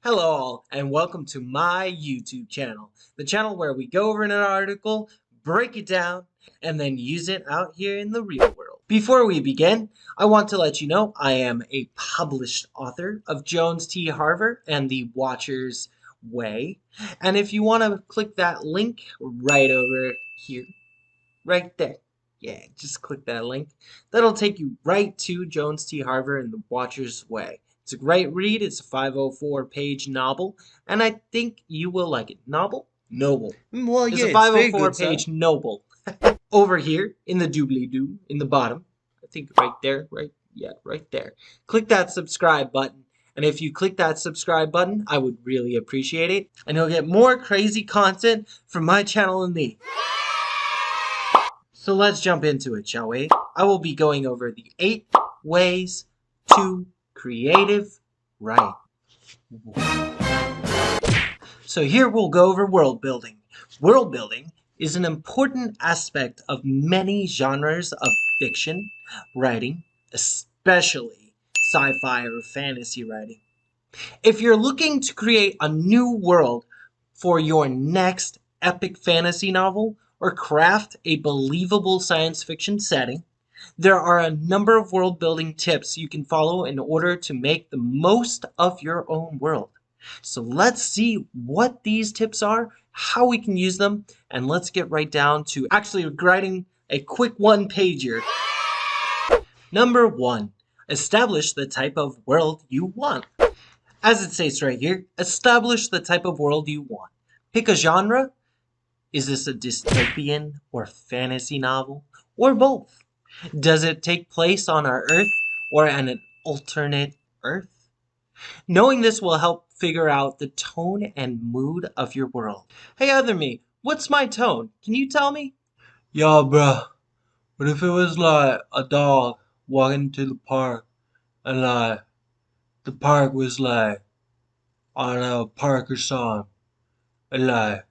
Hello all, and welcome to my YouTube channel, the channel where we go over an article, break it down, and then use it out here in the real world. Before we begin, I want to let you know I am a published author of Jones T. Harver and the Watcher's Way, and if you want to click that link right over here, right there. Yeah, just click that link. That'll take you right to Jones T. Harver and the Watcher's Way. It's a great read. It's a 504-page novel, and I think you will like it. Novel? Noble. Well, It's yeah, a it's very good, 504-page sir. novel. Over here in the doobly-doo, in the bottom, I think right there, right there. Click that subscribe button. And if you click that subscribe button, I would really appreciate it. And you'll get more crazy content from my channel and me. So let's jump into it, shall we? I will be going over the 8 ways to creative writing. So here we'll go over world building. World building is an important aspect of many genres of fiction writing, especially sci-fi or fantasy writing. If you're looking to create a new world for your next epic fantasy novel or craft a believable science fiction setting, there are a number of world building tips you can follow in order to make the most of your own world. So let's see what these tips are, how we can use them, and let's get right down to actually writing a quick one-pager. Number 1, establish the type of world you want. As it states right here, establish the type of world you want. Pick a genre. Is this a dystopian or fantasy novel, or both? Does it take place on our Earth or on an alternate Earth? Knowing this will help figure out the tone and mood of your world. Hey, other me, what's my tone? Can you tell me? Yo, bruh, what if it was like a dog walking to the park and the park was on a park or something and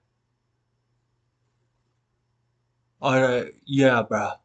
yeah, bruh.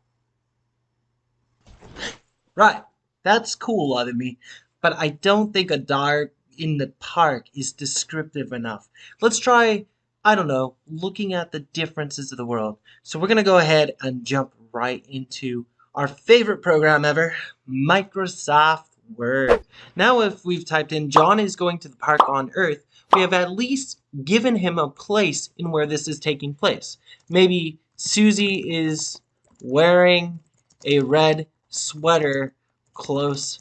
Right, that's cool, other me, but I don't think a dog in the park is descriptive enough. Let's try, I don't know, looking at the differences of the world. So we're going to go ahead and jump right into our favorite program ever, Microsoft Word. Now if we've typed in John is going to the park on Earth, we have at least given him a place in where this is taking place. Maybe Susie is wearing a red sweater close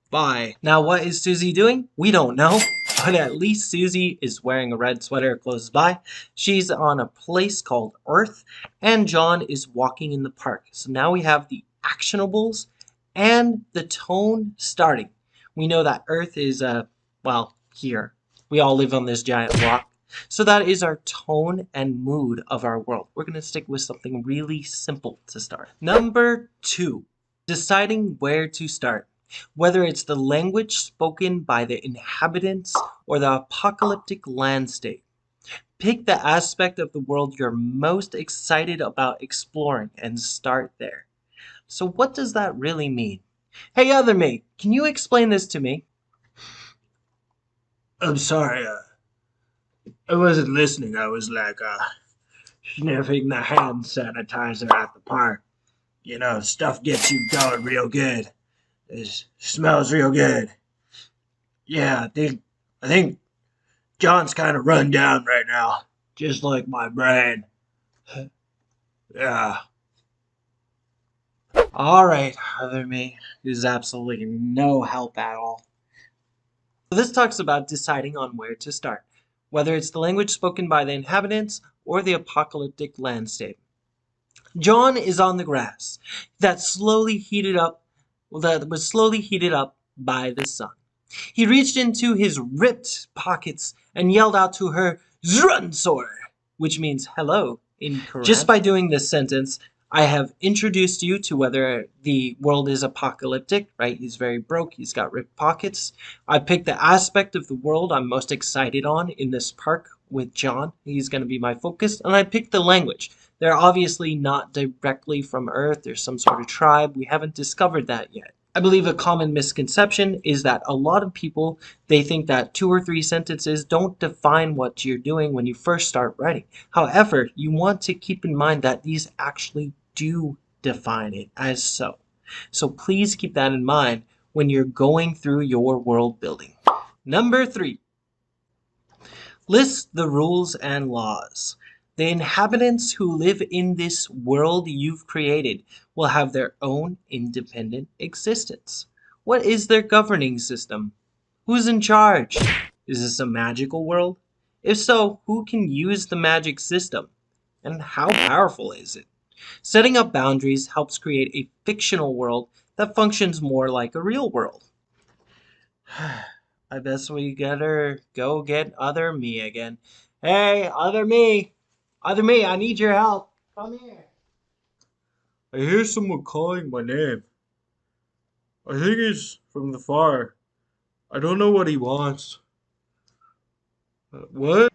by. Now what is Susie doing? We don't know, but at least Susie is wearing a red sweater close by. She's on a place called Earth, and John is walking in the park. So now we have the actionables and the tone starting. We know that Earth is, well, here. We all live on this giant block. So that is our tone and mood of our world. We're going to stick with something really simple to start. Number 2, deciding where to start. Whether it's the language spoken by the inhabitants or the apocalyptic landscape. Pick the aspect of the world you're most excited about exploring and start there. So what does that really mean? Hey, other me, can you explain this to me? I'm sorry, I wasn't listening. I was sniffing the hand sanitizer at the park. You know, stuff gets you going real good. It smells real good. Yeah, I think John's kind of run down right now, just like my brain. Yeah. Alright, other me, who's absolutely no help at all. So this talks about deciding on where to start, whether it's the language spoken by the inhabitants or the apocalyptic landscape. John is on the grass that was slowly heated up by the sun. He reached into his ripped pockets and yelled out to her, "Zrunsor," which means hello in Korean. Just by doing this sentence, I have introduced you to whether the world is apocalyptic, right? He's very broke, he's got ripped pockets. I picked the aspect of the world I'm most excited on in this park with John. He's going to be my focus. And I picked the language. They're obviously not directly from Earth. There's some sort of tribe. We haven't discovered that yet. I believe a common misconception is that a lot of people they think that two or three sentences don't define what you're doing when you first start writing. However, you want to keep in mind that these actually do define it as so. So please keep that in mind when you're going through your world building. Number 3, list the rules and laws. The inhabitants who live in this world you've created will have their own independent existence. What is their governing system? Who's in charge? Is this a magical world? If so, who can use the magic system? And how powerful is it? Setting up boundaries helps create a fictional world that functions more like a real world. I guess we better go get other me again. Hey, other me! Other me, I need your help. Come here. I hear someone calling my name. I think he's from the far. I don't know what he wants. What?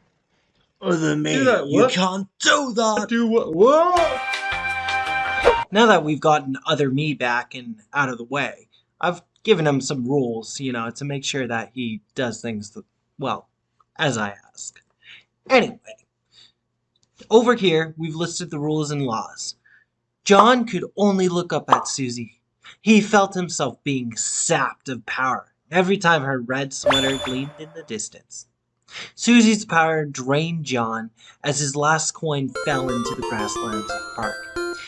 Other Do me, that? you What? can't do that! Do what? What? Now that we've gotten other me back and out of the way, I've given him some rules, to make sure that he does things, well, as I ask. Anyway, over here, we've listed the rules and laws. John could only look up at Susie. He felt himself being sapped of power every time her red sweater gleamed in the distance. Susie's power drained John as his last coin fell into the grasslands of the park.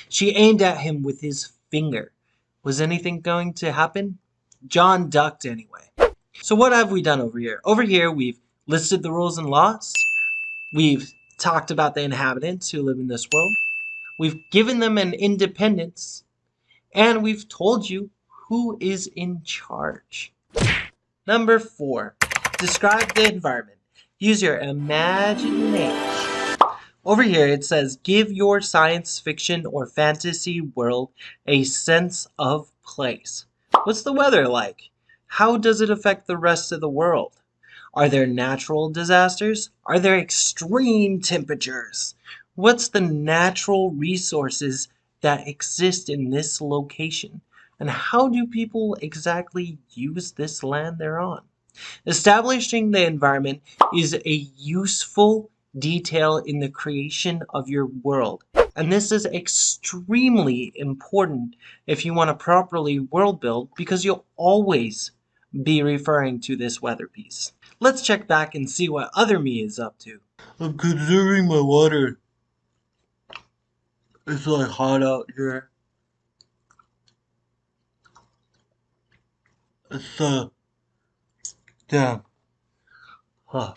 She aimed at him with his finger. Was anything going to happen? John ducked anyway. So what have we done over here? Over here, we've listed the rules and laws. We've talked about the inhabitants who live in this world. We've given them an independence. And we've told you who is in charge. Number 4, describe the environment. Use your imagination. Over here it says, give your science fiction or fantasy world a sense of place. What's the weather like? How does it affect the rest of the world? Are there natural disasters? Are there extreme temperatures? What's the natural resources that exist in this location? And how do people exactly use this land they're on? Establishing the environment is a useful detail in the creation of your world. And this is extremely important if you want to properly world build because you'll always be referring to this weather piece. Let's check back and see what other me is up to. I'm conserving my water. It's like hot out here. It's damn. Huh.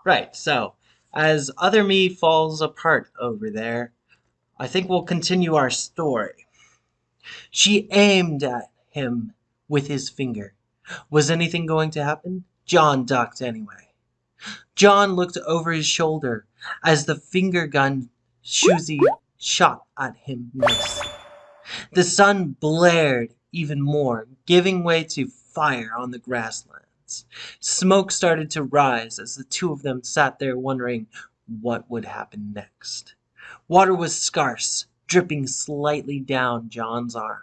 Right, so as other me falls apart over there, I think we'll continue our story. She aimed at him with his finger. Was anything going to happen? John ducked anyway. John looked over his shoulder as the finger gun Susie shot at him missed. The sun blared even more, giving way to fire on the grasslands. Smoke started to rise as the two of them sat there wondering what would happen next. Water was scarce, dripping slightly down John's arm.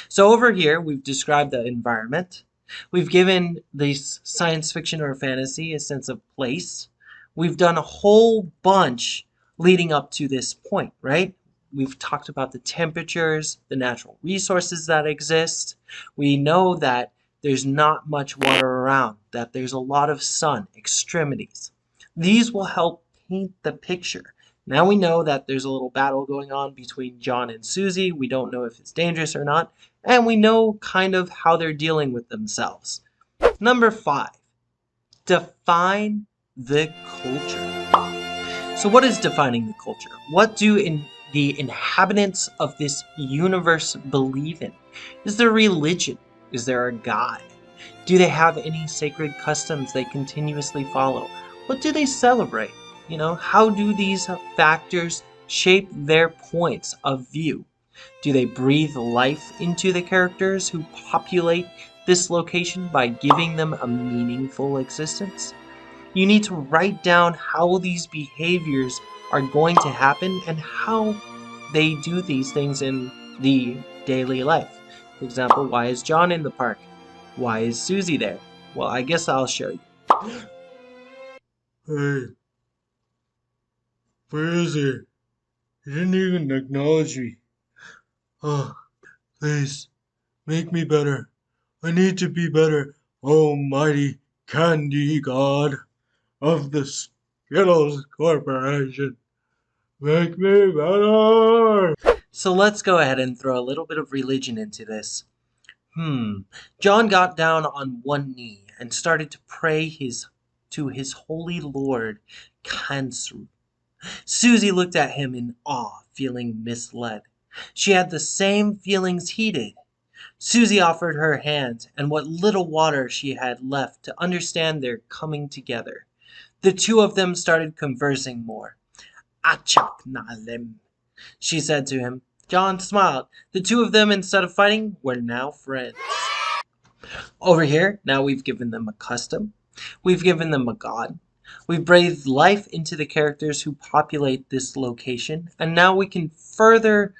So over here, we've described the environment. We've given this science fiction or fantasy a sense of place. We've done a whole bunch leading up to this point, right? We've talked about the temperatures, the natural resources that exist. We know that there's not much water around, that there's a lot of sun, extremities. These will help paint the picture. Now we know that there's a little battle going on between John and Susie. We don't know if it's dangerous or not. And we know kind of how they're dealing with themselves. Number 5, define the culture. So what is defining the culture? What do the inhabitants of this universe believe in? Is there religion? Is there a god? Do they have any sacred customs they continuously follow? What do they celebrate? How do these factors shape their points of view? Do they breathe life into the characters who populate this location by giving them a meaningful existence? You need to write down how these behaviors are going to happen and how they do these things in the daily life. For example, why is John in the park? Why is Susie there? Well, I guess I'll show you. Hey, where is he? He didn't even acknowledge me. Oh, please, make me better. I need to be better. Almighty Candy God of the Skittles Corporation. Make me better! So let's go ahead and throw a little bit of religion into this. John got down on one knee and started to pray to his holy lord, Kansu. Susie looked at him in awe, feeling misled. She had the same feelings he did. Susie offered her hand and what little water she had left to understand their coming together. The two of them started conversing more. Achak nalem, she said to him. John smiled. The two of them, instead of fighting, were now friends. Over here, now we've given them a custom. We've given them a god. We've breathed life into the characters who populate this location, and now we can further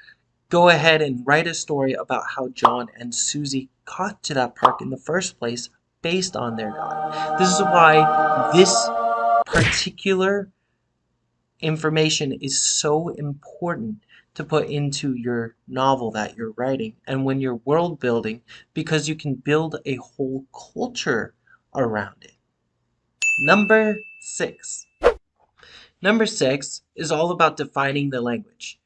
go ahead and write a story about how John and Susie got to that park in the first place based on their god. This is why this particular information is so important to put into your novel that you're writing and when you're world building, because you can build a whole culture around it. Number 6. Number 6 is all about defining the language.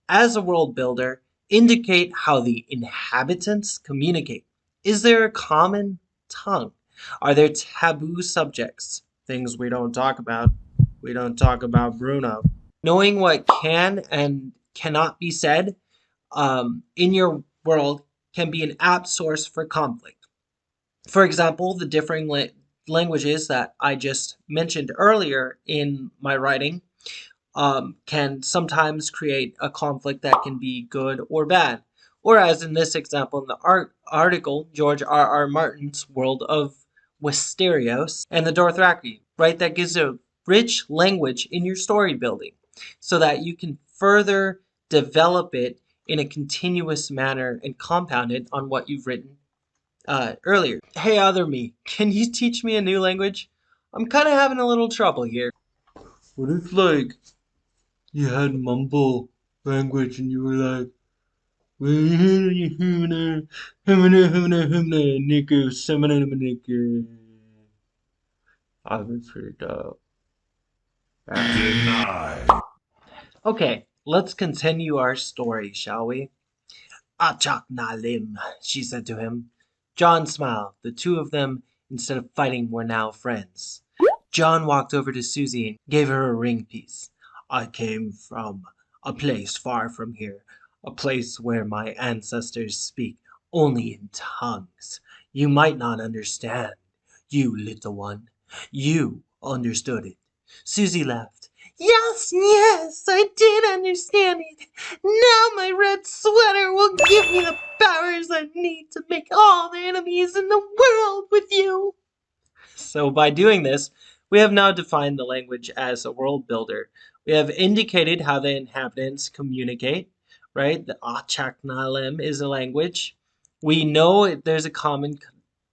As a world builder, indicate how the inhabitants communicate. Is there a common tongue? Are there taboo subjects? Things we don't talk about. We don't talk about Bruno. Knowing what can and cannot be said in your world can be an apt source for conflict. For example, the differing languages that I just mentioned earlier in my writing can sometimes create a conflict that can be good or bad. Or as in this example in the article, George R. Martin's World of Westeros and the Dothraki, right? That gives a rich language in your story building so that you can further develop it in a continuous manner and compound it on what you've written earlier. Hey, other me, can you teach me a new language? I'm kind of having a little trouble here. What if, like, you had mumble language and you were like, I would freak out. Denied. Okay, let's continue our story, shall we? Achak Nalim, she said to him. John smiled. The two of them, instead of fighting, were now friends. John walked over to Susie and gave her a ring piece. I came from a place far from here, a place where my ancestors speak only in tongues. You might not understand, you little one. You understood it. Susie laughed. Yes, yes, I did understand it. Now my red sweater will give me the powers I need to make all the enemies in the world with you. So by doing this, we have now defined the language as a world builder. We have indicated how the inhabitants communicate, right? The Achaknalem is a language. We know there's a common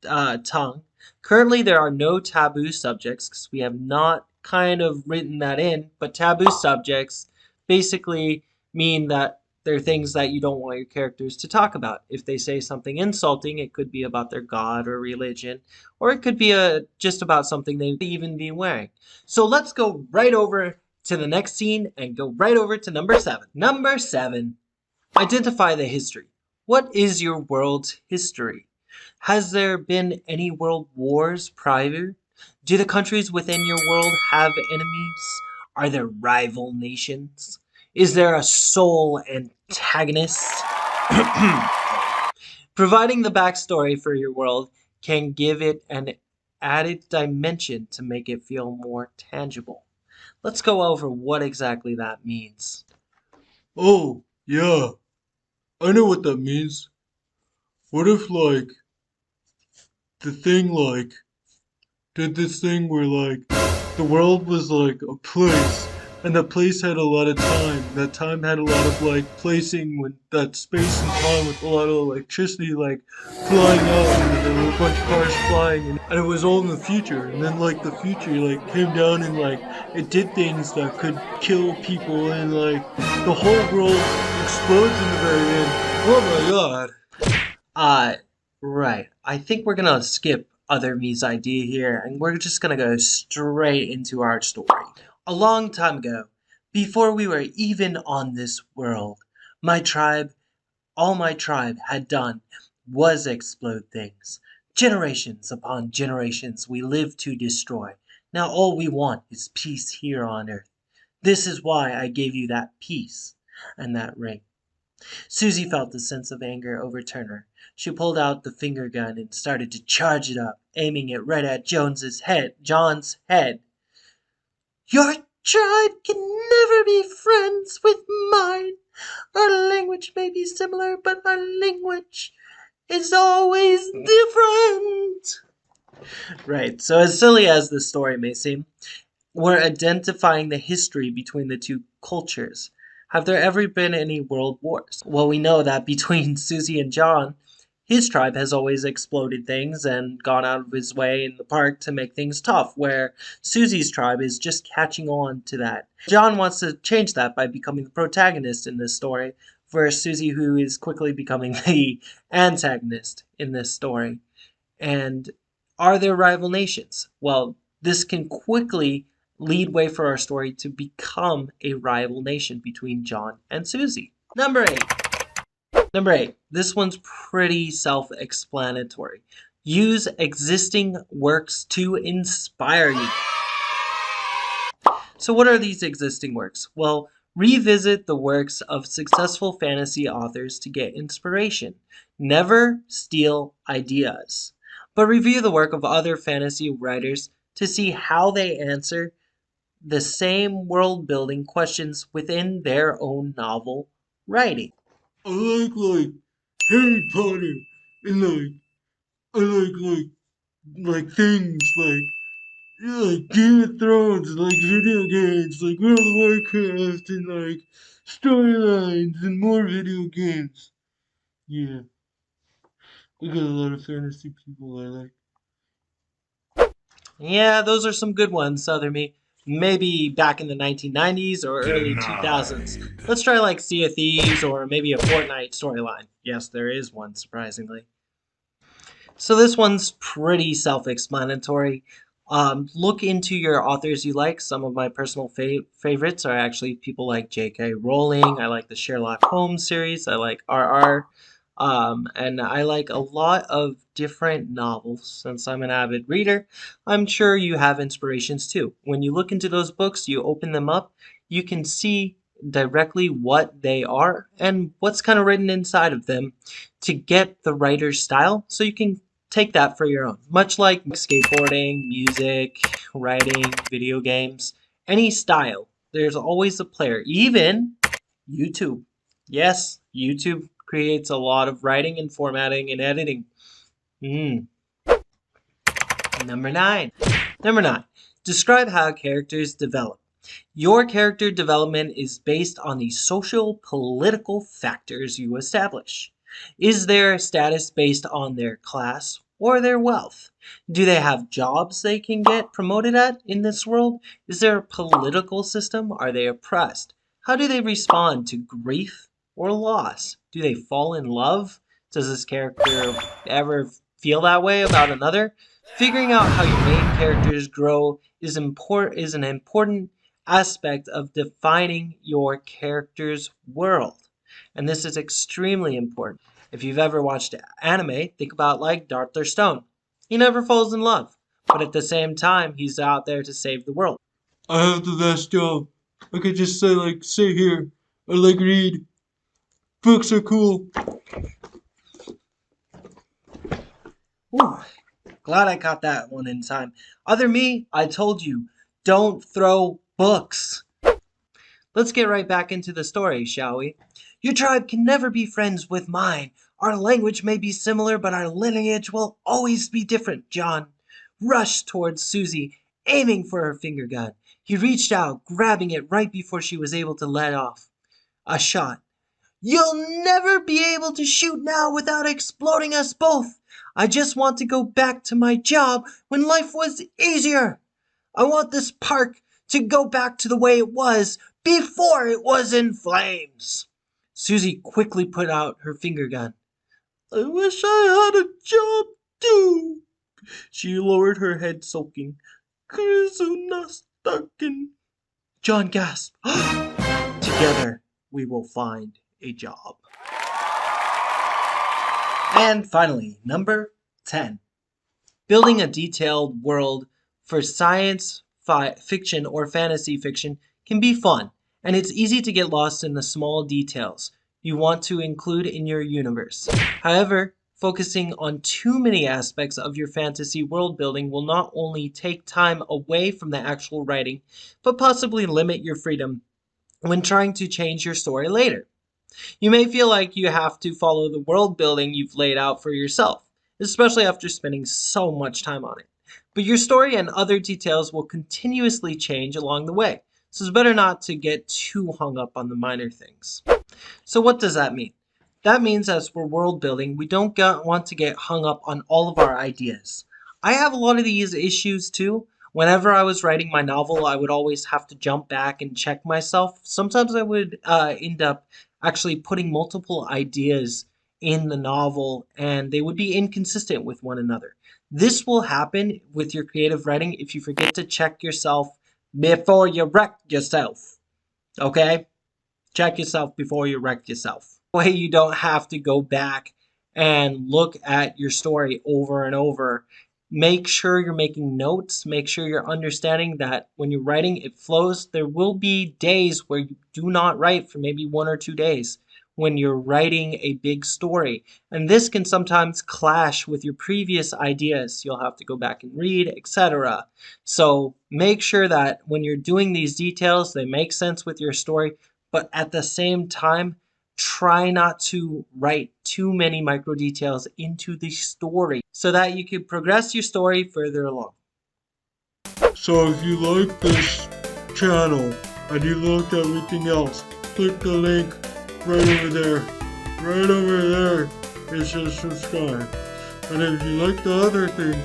tongue. Currently, there are no taboo subjects because we have not kind of written that in, but taboo subjects basically mean that they're things that you don't want your characters to talk about. If they say something insulting, it could be about their god or religion, or it could be just about something they even be wearing. So let's go right over to the next scene and go right over to number 7. Number 7, identify the history. What is your world's history? Has there been any world wars prior? Do the countries within your world have enemies? Are there rival nations? Is there a sole antagonist? Providing the backstory for your world can give it an added dimension to make it feel more tangible. Let's go over what exactly that means. Oh, yeah, I know what that means. What if, like, the thing, like, did this thing where, like, the world was like a place And the place had a lot of time. That time had a lot of like placing when that space and time with a lot of electricity like flying out and there were a bunch of cars flying and it was all in the future. And then like the future like came down and like it did things that could kill people and like the whole world explodes in the very end. Oh my god. Uh, right. I think we're gonna skip Other Me's idea here, and we're just gonna go straight into our story. A long time ago, before we were even on this world, my tribe, all my tribe had done was explode things. Generations upon generations we lived to destroy. Now all we want is peace here on earth. This is why I gave you that peace and that ring. Susie felt the sense of anger overturn her. She pulled out the finger gun and started to charge it up, aiming it right at John's head. Your tribe can never be friends with mine. Our language may be similar, but our language is always different. Right, so as silly as this story may seem, we're identifying the history between the two cultures. Have there ever been any world wars? Well, we know that between Susie and John, his tribe has always exploded things and gone out of his way in the park to make things tough, where Susie's tribe is just catching on to that. John wants to change that by becoming the protagonist in this story, versus Susie, who is quickly becoming the antagonist in this story. And are there rival nations? Well, this can quickly lead way for our story to become a rival nation between John and Susie. Number 8. Number 8. This one's pretty self-explanatory. Use existing works to inspire you. So what are these existing works? Well, revisit the works of successful fantasy authors to get inspiration. Never steal ideas, but review the work of other fantasy writers to see how they answer the same world building questions within their own novel writing. I like Harry Potter and I like things like Game of Thrones, like video games, like World of Warcraft, and like storylines and more video games. Yeah, we got a lot of fantasy people I like. Yeah, those are some good ones, Southern Me. Maybe back in the 1990s or early 2000s. Let's try like Sea of Thieves or maybe a Fortnite storyline. Yes, there is one, surprisingly. So this one's pretty self-explanatory. Look into your authors you like. Some of my personal favorites are actually people like J.K. Rowling. I like the Sherlock Holmes series. I like R.R. And I like a lot of different novels. Since I'm an avid reader, I'm sure you have inspirations too. When you look into those books, you open them up, you can see directly what they are and what's kind of written inside of them to get the writer's style so you can take that for your own. Much like skateboarding, music, writing, video games, any style, there's always a player. Even YouTube. Yes, YouTube creates a lot of writing and formatting and editing. Mm. Number 9. Number 9. Describe how characters develop. Your character development is based on the social political factors you establish. Is their status based on their class or their wealth? Do they have jobs they can get promoted at in this world? Is there a political system? Are they oppressed? How do they respond to grief or loss? Do they fall in love? Does this character ever feel that way about another? Figuring out how your main characters grow is an important aspect of defining your character's world. And this is extremely important. If you've ever watched anime, think about like Dr. Stone. He never falls in love, but at the same time, he's out there to save the world. I have the best job. I could just say sit here or read. Books are cool. Whew, glad I caught that one in time. Other me, I told you, don't throw books. Let's get right back into the story, shall we? Your tribe can never be friends with mine. Our language may be similar, but our lineage will always be different, John. Rushed towards Susie, aiming for her finger gun. He reached out, grabbing it right before she was able to let off a shot. "You'll never be able to shoot now without exploding us both. I just want to go back to my job when life was easier. I want this park to go back to the way it was before it was in flames." Susie quickly put out her finger gun. "I wish I had a job too." She lowered her head, sulking. "Krizunastakin." John gasped. "Together we will find a job." And finally, number 10. Building a detailed world for science fiction or fantasy fiction can be fun, and it's easy to get lost in the small details you want to include in your universe. However, focusing on too many aspects of your fantasy world building will not only take time away from the actual writing, but possibly limit your freedom when trying to change your story later. You may feel like you have to follow the world building you've laid out for yourself, especially after spending so much time on it. But your story and other details will continuously change along the way, so it's better not to get too hung up on the minor things. So what does that mean? That means as we're world building, we don't want to get hung up on all of our ideas. I have a lot of these issues too. Whenever I was writing my novel, I would always have to jump back and check myself. Sometimes I would end up actually putting multiple ideas in the novel and they would be inconsistent with one another. This will happen with your creative writing if you forget to check yourself before you wreck yourself. Okay? Check yourself before you wreck yourself. That way you don't have to go back and look at your story over and over. Make sure you're making notes. Make sure you're understanding that when you're writing, it flows. There will be days where you do not write for maybe 1 or 2 days when you're writing a big story. And this can sometimes clash with your previous ideas. You'll have to go back and read, etc. So make sure that when you're doing these details, they make sense with your story. But at the same time, try not to write too many micro details into the story so that you can progress your story further along. So if you like this channel and you liked everything else, click the link right over there. Right over there, it says subscribe. And if you like the other thing,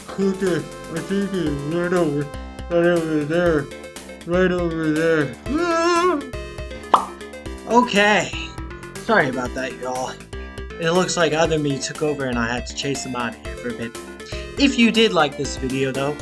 click it. I think it's right over there. Right over there. Okay. Sorry about that, y'all. It looks like other me took over and I had to chase him out of here for a bit. If you did like this video though,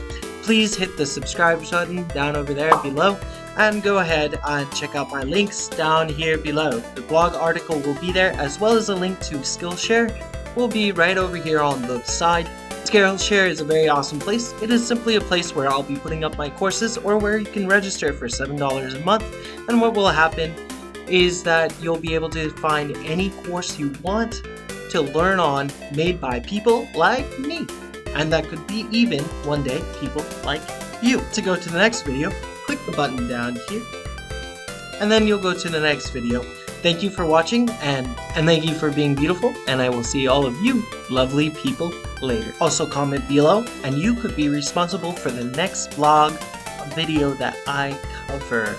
please hit the subscribe button down over there below and go ahead and check out my links down here below. The blog article will be there as well as a link to Skillshare will be right over here on the side. Skillshare is a very awesome place. It is simply a place where I'll be putting up my courses or where you can register for $7 a month, and what will happen is that you'll be able to find any course you want to learn on made by people like me. And that could be even, one day, people like you. To go to the next video, click the button down here. And then you'll go to the next video. Thank you for watching, and thank you for being beautiful, and I will see all of you lovely people later. Also comment below, and you could be responsible for the next vlog video that I cover.